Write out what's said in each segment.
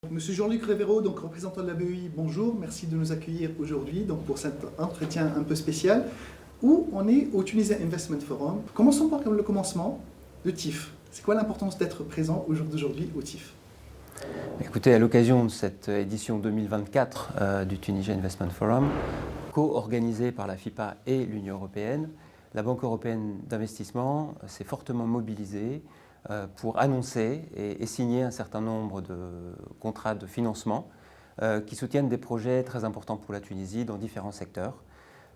Monsieur Jean-Luc Révéreau, donc représentant de la BEI, bonjour, merci de nous accueillir aujourd'hui pour cet entretien un peu spécial où on est au Tunisia Investment Forum. Commençons par le commencement, le TIF. C'est quoi l'importance d'être présent au jour d'aujourd'hui au TIF? Écoutez, à l'occasion de cette édition 2024 du Tunisia Investment Forum, co-organisée par la FIPA et l'Union européenne, la Banque européenne d'investissement s'est fortement mobilisée pour annoncer et signer un certain nombre de contrats de financement qui soutiennent des projets très importants pour la Tunisie dans différents secteurs.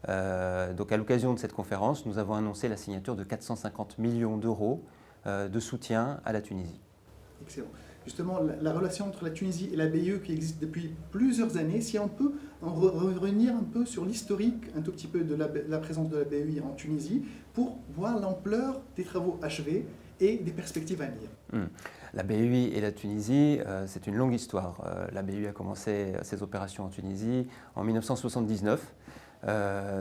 Donc à l'occasion de cette conférence, nous avons annoncé la signature de 450 millions d'euros de soutien à la Tunisie. Excellent. Justement, la relation entre la Tunisie et la BEI qui existe depuis plusieurs années, si on peut revenir un peu sur l'historique, un tout petit peu de la présence de la BEI en Tunisie, pour voir l'ampleur des travaux achevés et des perspectives à venir. La BEI et la Tunisie, c'est une longue histoire. La BEI a commencé ses opérations en Tunisie en 1979.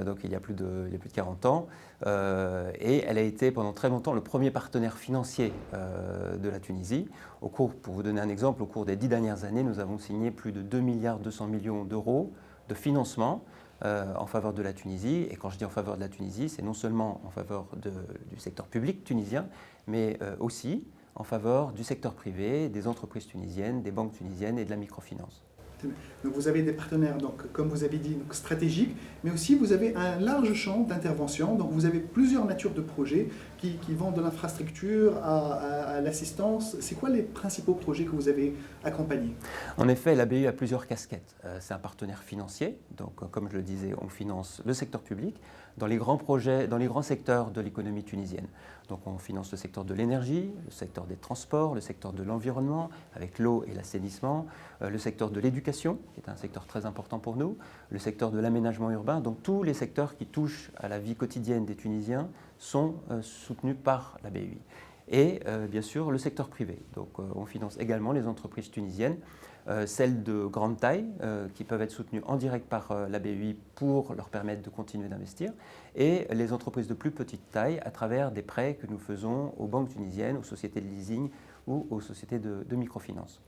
Donc il y a plus de 40 ans, et elle a été pendant très longtemps le premier partenaire financier de la Tunisie. Pour vous donner un exemple, au cours des 10 dernières années, nous avons signé plus de 2,2 milliards d'euros de financement en faveur de la Tunisie. Et quand je dis en faveur de la Tunisie, c'est non seulement en faveur du secteur public tunisien, mais aussi en faveur du secteur privé, des entreprises tunisiennes, des banques tunisiennes et de la microfinance. Donc vous avez des partenaires, donc, comme vous avez dit, donc, stratégiques, mais aussi vous avez un large champ d'intervention. Donc vous avez plusieurs natures de projets qui vont de l'infrastructure à l'assistance. C'est quoi les principaux projets que vous avez accompagnés? En effet, la BEI a plusieurs casquettes. C'est un partenaire financier, donc comme je le disais, on finance le secteur public dans les grands projets, dans les grands secteurs de l'économie tunisienne. Donc on finance le secteur de l'énergie, le secteur des transports, le secteur de l'environnement, avec l'eau et l'assainissement, le secteur de l'éducation, qui est un secteur très important pour nous, le secteur de l'aménagement urbain. Donc tous les secteurs qui touchent à la vie quotidienne des Tunisiens sont soutenus par la BEI. Et bien sûr le secteur privé. Donc on finance également les entreprises tunisiennes, celles de grande taille qui peuvent être soutenues en direct par la BEI pour leur permettre de continuer d'investir, et les entreprises de plus petite taille à travers des prêts que nous faisons aux banques tunisiennes, aux sociétés de leasing ou aux sociétés de microfinance.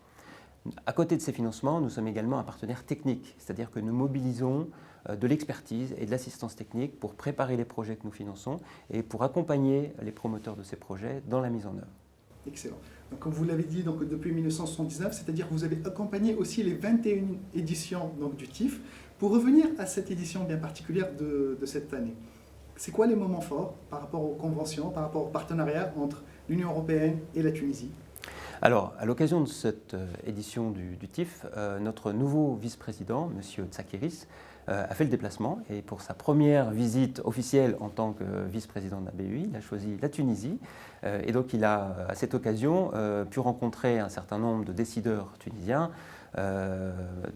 À côté de ces financements, nous sommes également un partenaire technique, c'est-à-dire que nous mobilisons de l'expertise et de l'assistance technique pour préparer les projets que nous finançons et pour accompagner les promoteurs de ces projets dans la mise en œuvre. Excellent. Donc, comme vous l'avez dit, donc, depuis 1979, c'est-à-dire que vous avez accompagné aussi les 21 éditions donc, du TIF. Pour revenir à cette édition bien particulière de cette année, c'est quoi les moments forts par rapport aux conventions, par rapport au partenariat entre l'Union européenne et la Tunisie? Alors, à l'occasion de cette édition du TIF, notre nouveau vice-président, M. Tsakiris, a fait le déplacement, et pour sa première visite officielle en tant que vice-président de la BEI, il a choisi la Tunisie, et donc il a à cette occasion pu rencontrer un certain nombre de décideurs tunisiens,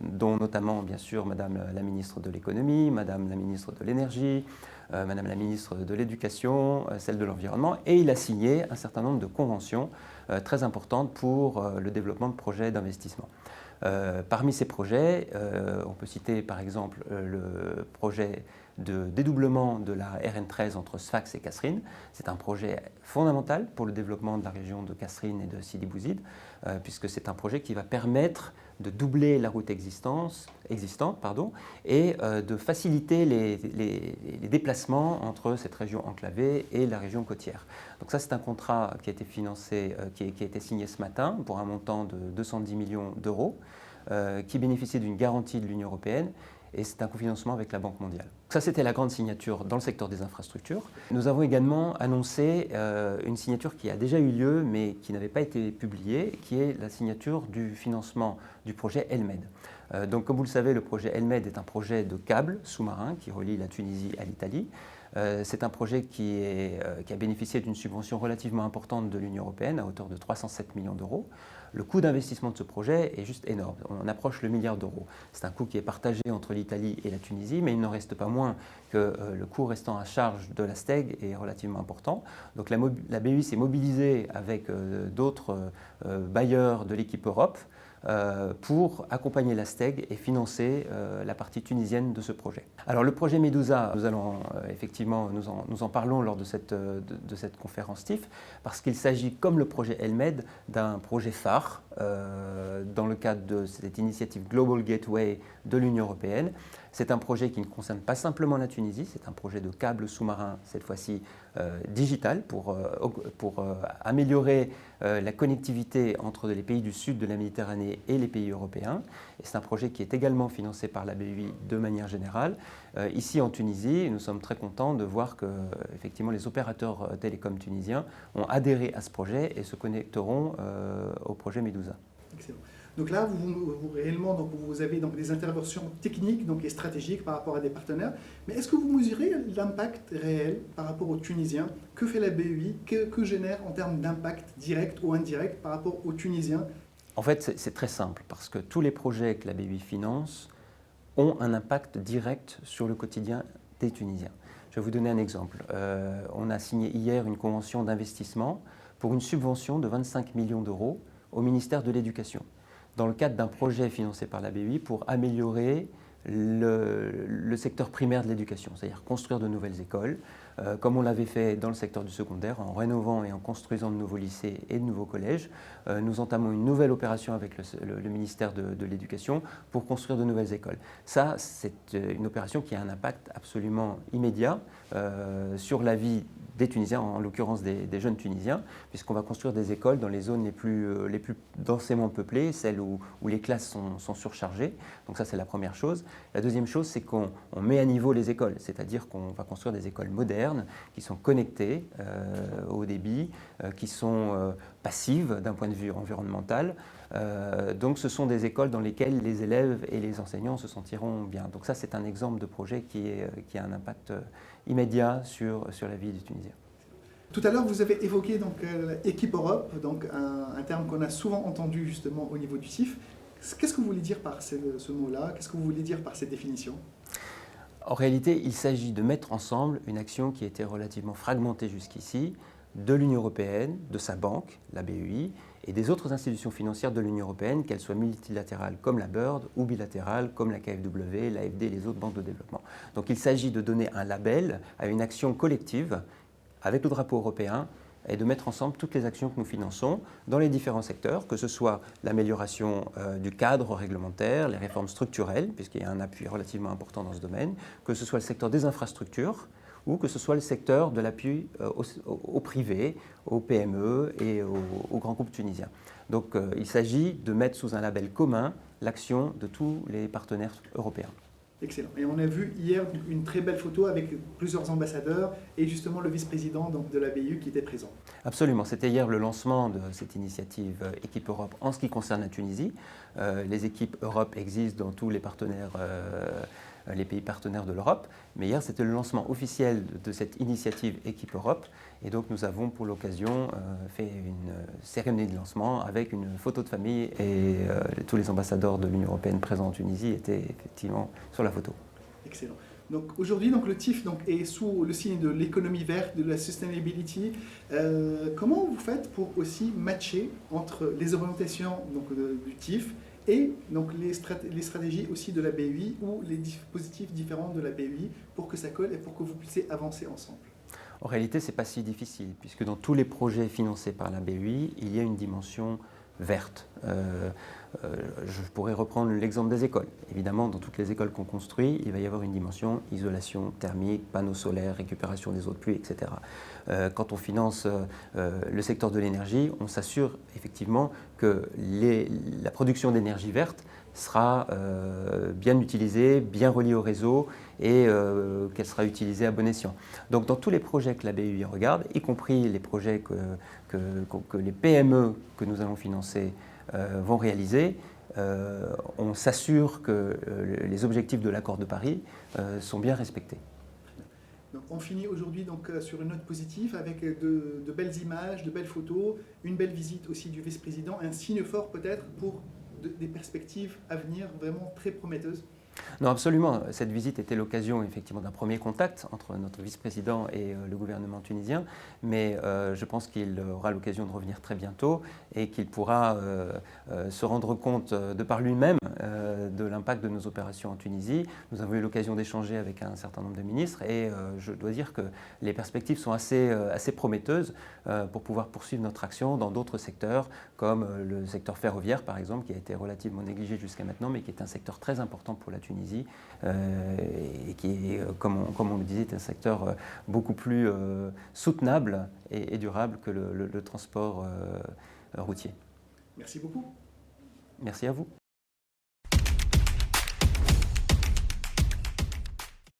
dont notamment bien sûr Madame la ministre de l'économie, Madame la ministre de l'énergie, Madame la ministre de l'éducation, celle de l'environnement, et il a signé un certain nombre de conventions très importantes pour le développement de projets d'investissement. Parmi ces projets, on peut citer par exemple le projet de dédoublement de la RN13 entre Sfax et Kasserine. C'est un projet fondamental pour le développement de la région de Kasserine et de Sidi Bouzid, puisque c'est un projet qui va permettre de doubler la route existante et de faciliter les déplacements entre cette région enclavée et la région côtière. Donc ça, c'est un contrat qui a été financé, qui a été signé ce matin pour un montant de 210 millions d'euros, qui bénéficie d'une garantie de l'Union européenne, et c'est un cofinancement avec la Banque mondiale. Ça, c'était la grande signature dans le secteur des infrastructures. Nous avons également annoncé une signature qui a déjà eu lieu, mais qui n'avait pas été publiée, qui est la signature du financement du projet Elmed. Donc, comme vous le savez, le projet Elmed est un projet de câble sous-marin qui relie la Tunisie à l'Italie. C'est un projet qui a bénéficié d'une subvention relativement importante de l'Union européenne à hauteur de 307 millions d'euros. Le coût d'investissement de ce projet est juste énorme, on approche le milliard d'euros. C'est un coût qui est partagé entre l'Italie et la Tunisie, mais il n'en reste pas moins que le coût restant à charge de la STEG est relativement important. Donc la BEI s'est mobilisée avec d'autres bailleurs de l'équipe Europe pour accompagner la STEG et financer la partie tunisienne de ce projet. Alors le projet Medusa, nous allons effectivement, nous en parlons lors de cette conférence TIF, parce qu'il s'agit, comme le projet Elmed, d'un projet phare dans le cadre de cette initiative Global Gateway de l'Union européenne. C'est un projet qui ne concerne pas simplement la Tunisie, c'est un projet de câble sous-marin, cette fois-ci digital, pour améliorer la connectivité entre les pays du sud de la Méditerranée et les pays européens. Et c'est un projet qui est également financé par la BEI de manière générale. Ici en Tunisie, nous sommes très contents de voir que effectivement, les opérateurs télécoms tunisiens ont adhéré à ce projet et se connecteront au projet Medusa. Excellent. Donc là, réellement, donc, vous avez donc, des interventions techniques donc, et stratégiques par rapport à des partenaires. Mais est-ce que vous mesurez l'impact réel par rapport aux Tunisiens? Que fait la BEI? Que génère en termes d'impact direct ou indirect par rapport aux Tunisiens? En fait, c'est très simple, parce que tous les projets que la BEI finance ont un impact direct sur le quotidien des Tunisiens. Je vais vous donner un exemple. On a signé hier une convention d'investissement pour une subvention de 25 millions d'euros au ministère de l'Éducation, dans le cadre d'un projet financé par la BEI pour améliorer le secteur primaire de l'éducation, c'est-à-dire construire de nouvelles écoles, comme on l'avait fait dans le secteur du secondaire, en rénovant et en construisant de nouveaux lycées et de nouveaux collèges. Nous entamons une nouvelle opération avec le ministère de l'Éducation pour construire de nouvelles écoles. Ça, c'est une opération qui a un impact absolument immédiat sur la vie des Tunisiens, en l'occurrence des jeunes Tunisiens, puisqu'on va construire des écoles dans les zones les plus densément peuplées, celles où les classes sont surchargées. Donc ça, c'est la première chose. La deuxième chose, c'est qu'on met à niveau les écoles, c'est-à-dire qu'on va construire des écoles modernes, qui sont connectées au débit, qui sont passives d'un point de vue environnemental. Donc ce sont des écoles dans lesquelles les élèves et les enseignants se sentiront bien. Donc ça, c'est un exemple de projet qui a un impact immédiat sur la vie des Tunisiens. Tout à l'heure, vous avez évoqué donc, Équipe Europe, donc un terme qu'on a souvent entendu justement au niveau du CIF. Qu'est-ce que vous voulez dire par ce mot-là? Qu'est-ce que vous voulez dire par cette définition? En réalité, il s'agit de mettre ensemble une action qui était relativement fragmentée jusqu'ici, de l'Union européenne, de sa banque, la BEI, et des autres institutions financières de l'Union européenne, qu'elles soient multilatérales comme la BERD ou bilatérales comme la KfW, l'AFD et les autres banques de développement. Donc il s'agit de donner un label à une action collective avec le drapeau européen et de mettre ensemble toutes les actions que nous finançons dans les différents secteurs, que ce soit l'amélioration du cadre réglementaire, les réformes structurelles, puisqu'il y a un appui relativement important dans ce domaine, que ce soit le secteur des infrastructures, ou que ce soit le secteur de l'appui au privé, aux PME et aux grands groupes tunisiens. Donc il s'agit de mettre sous un label commun l'action de tous les partenaires européens. Excellent. Et on a vu hier une très belle photo avec plusieurs ambassadeurs et justement le vice-président de la BEI qui était présent. Absolument. C'était hier le lancement de cette initiative Équipe Europe en ce qui concerne la Tunisie. Les équipes Europe existent dans tous les pays partenaires de l'Europe. Mais hier, c'était le lancement officiel de cette initiative Équipe Europe. Et donc, nous avons pour l'occasion fait une cérémonie de lancement avec une photo de famille et tous les ambassadeurs de l'Union européenne présents en Tunisie étaient effectivement sur la photo. Excellent. Donc aujourd'hui, le TIF est sous le signe de l'économie verte, de la sustainability. Comment vous faites pour aussi matcher entre les orientations du TIF et donc les stratégies aussi de la BEI ou les dispositifs différents de la BEI pour que ça colle et pour que vous puissiez avancer ensemble? En réalité, ce n'est pas si difficile, puisque dans tous les projets financés par la BEI, il y a une dimension verte. Je pourrais reprendre l'exemple des écoles. Évidemment, dans toutes les écoles qu'on construit, il va y avoir une dimension isolation thermique, panneaux solaires, récupération des eaux de pluie, etc. Quand on finance le secteur de l'énergie, on s'assure effectivement que la production d'énergie verte sera bien utilisée, bien reliée au réseau et qu'elle sera utilisée à bon escient. Donc dans tous les projets que la BEI regarde, y compris les projets que les PME que nous allons financer vont réaliser, on s'assure que les objectifs de l'accord de Paris sont bien respectés. Donc on finit aujourd'hui sur une note positive avec de belles images, de belles photos, une belle visite aussi du vice-président, un signe fort peut-être pour des perspectives à venir vraiment très prometteuses. Non, absolument. Cette visite était l'occasion effectivement d'un premier contact entre notre vice-président et le gouvernement tunisien, mais je pense qu'il aura l'occasion de revenir très bientôt et qu'il pourra se rendre compte de par lui-même de l'impact de nos opérations en Tunisie. Nous avons eu l'occasion d'échanger avec un certain nombre de ministres et je dois dire que les perspectives sont assez prometteuses pour pouvoir poursuivre notre action dans d'autres secteurs, comme le secteur ferroviaire par exemple, qui a été relativement négligé jusqu'à maintenant, mais qui est un secteur très important pour la Tunisie et qui est, comme on le disait, un secteur beaucoup plus soutenable et durable que le transport routier. Merci beaucoup. Merci à vous.